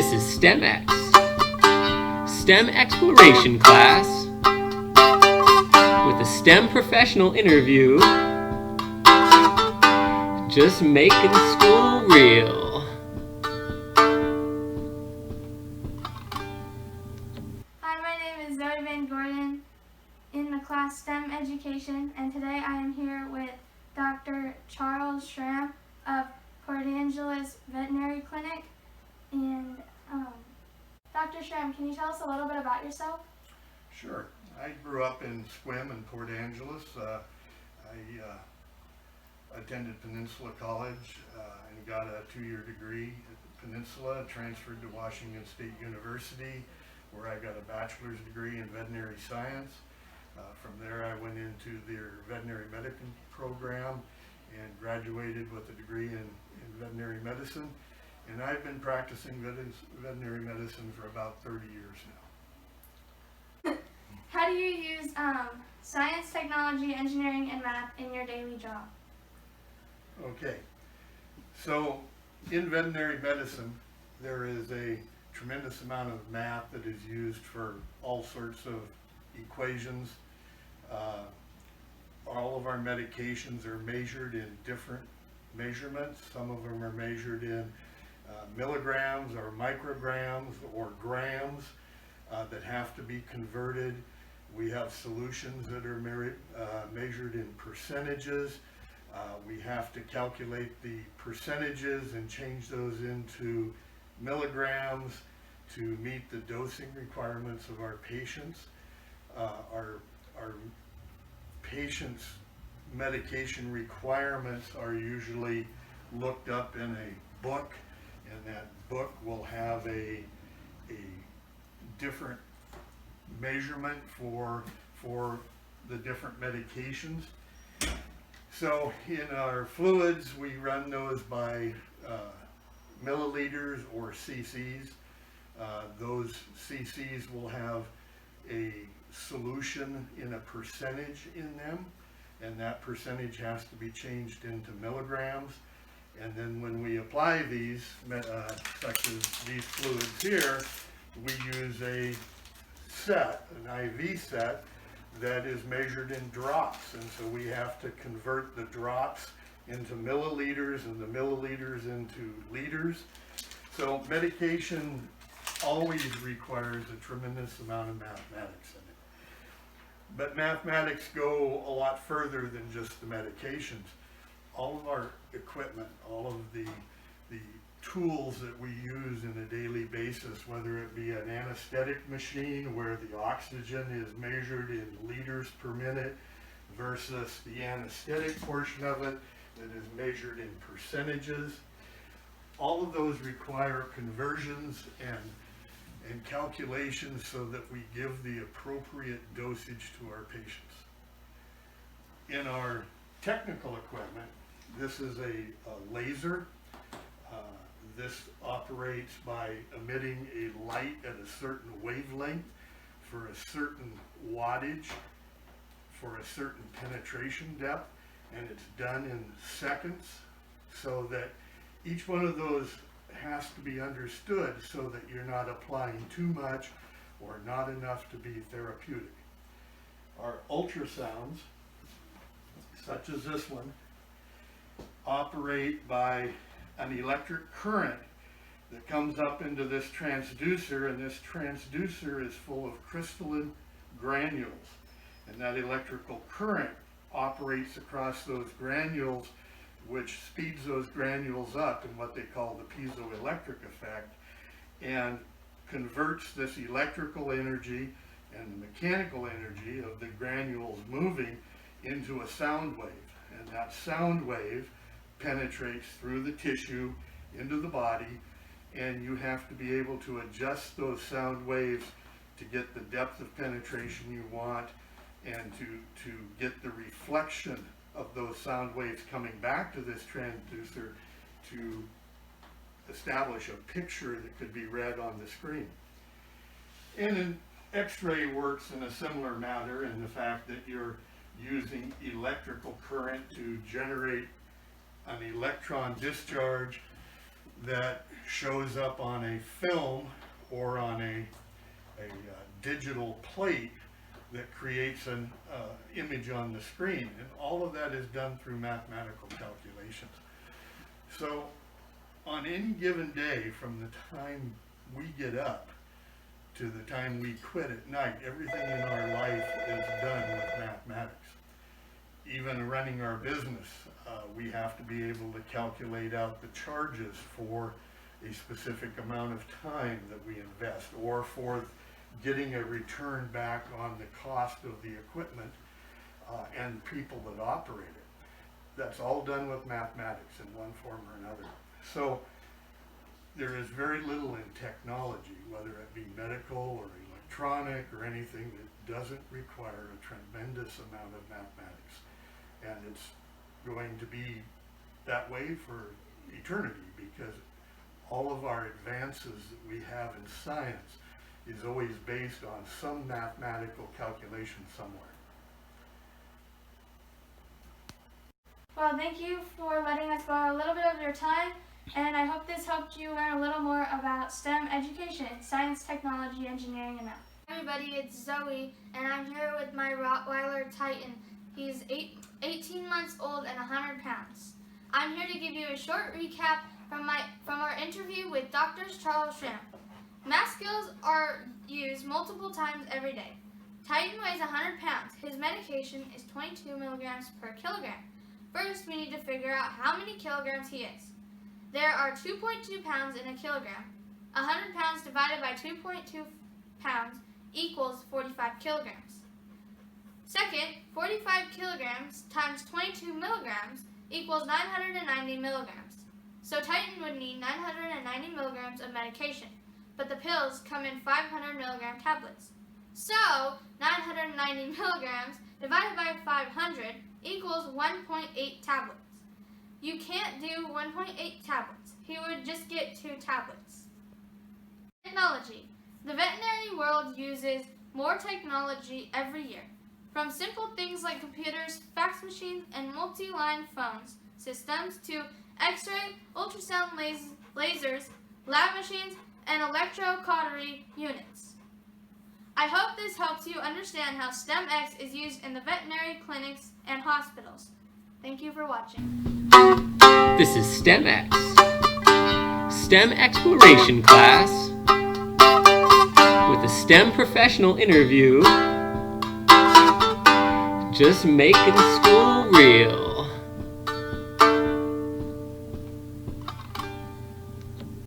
This is STEMX, STEM Exploration Class, with a STEM professional interview, just making school real. Hi, my name is Zoey VanGordon in the class STEM Education, and today I am here with Dr. Charles Schramm of Port Angeles Veterinary Clinic. And Dr. Schramm, can you tell us a little bit about yourself? Sure. I grew up in Schramm in Port Angeles. I attended Peninsula College and got a 2-year degree at the Peninsula, transferred to Washington State University, where I got a bachelor's degree in veterinary science. From there I went into their veterinary medicine program and graduated with a degree in veterinary medicine. And I've been practicing veterinary medicine for about 30 years now. How do you use science, technology, engineering, and math in your daily job? Okay, so in veterinary medicine, there is a tremendous amount of math that is used for all sorts of equations. All of our medications are measured in different measurements. Some of them are measured in milligrams or micrograms or grams that have to be converted. We have solutions that are measured in percentages. We have to calculate the percentages and change those into milligrams to meet the dosing requirements of our patients. Our patients' medication requirements are usually looked up in a book, and that book will have a different measurement for the different medications. So in our fluids, we run those by milliliters or cc's. Those cc's will have a solution in a percentage in them, and that percentage has to be changed into milligrams. And then when we apply these, such as these fluids here, we use a set, an IV set, that is measured in drops. And so we have to convert the drops into milliliters and the milliliters into liters. So medication always requires a tremendous amount of mathematics in it. But mathematics go a lot further than just the medications. All of our equipment, all of the tools that we use in a daily basis, whether it be an anesthetic machine where the oxygen is measured in liters per minute versus the anesthetic portion of it that is measured in percentages, all of those require conversions and calculations so that we give the appropriate dosage to our patients. In our technical equipment, this is a laser. This operates by emitting a light at a certain wavelength for a certain wattage, for a certain penetration depth, and it's done in seconds, so that each one of those has to be understood so that you're not applying too much or not enough to be therapeutic. Our ultrasounds, such as this one, operate by an electric current that comes up into this transducer, and this transducer is full of crystalline granules, and that electrical current operates across those granules, which speeds those granules up in what they call the piezoelectric effect, and converts this electrical energy and the mechanical energy of the granules moving into a sound wave. And that sound wave penetrates through the tissue into the body, and you have to be able to adjust those sound waves to get the depth of penetration you want and to get the reflection of those sound waves coming back to this transducer to establish a picture that could be read on the screen. And an X-ray works in a similar manner in the fact that you're using electrical current to generate an electron discharge that shows up on a film or on a digital plate that creates an image on the screen, and all of that is done through mathematical calculations. So on any given day, from the time we get up to the time we quit at night, everything in our life is done with mathematics. Even running our business, we have to be able to calculate out the charges for a specific amount of time that we invest, or for getting a return back on the cost of the equipment and people that operate it. That's all done with mathematics in one form or another. So there is very little in technology, whether it be medical or electronic or anything, that doesn't require a tremendous amount of mathematics. And it's going to be that way for eternity, because all of our advances that we have in science is always based on some mathematical calculation somewhere. Well, thank you for letting us borrow a little bit of your time, and I hope this helped you learn a little more about STEM education, science, technology, engineering, and math. Hi everybody, it's Zoe, and I'm here with my Rottweiler Titan. He's 18 months old and 100 pounds. I'm here to give you a short recap from our interview with Dr. Charles Schramm. Math skills are used multiple times every day. Titan weighs 100 pounds. His medication is 22 milligrams per kilogram. First, we need to figure out how many kilograms he is. There are 2.2 pounds in a kilogram. 100 pounds divided by 2.2 pounds equals 45 kilograms. Second, 45 kilograms times 22 milligrams equals 990 milligrams. So Titan would need 990 milligrams of medication, but the pills come in 500 milligram tablets. So 990 milligrams divided by 500 equals 1.8 tablets. You can't do 1.8 tablets. He would just get 2 tablets. Technology. The veterinary world uses more technology every year. From simple things like computers, fax machines, and multi-line phones systems to X-ray, ultrasound lasers, lab machines, and electrocautery units. I hope this helps you understand how STEMX is used in the veterinary clinics and hospitals. Thank you for watching. This is STEMX, STEM exploration class with a STEM professional interview, just making school real.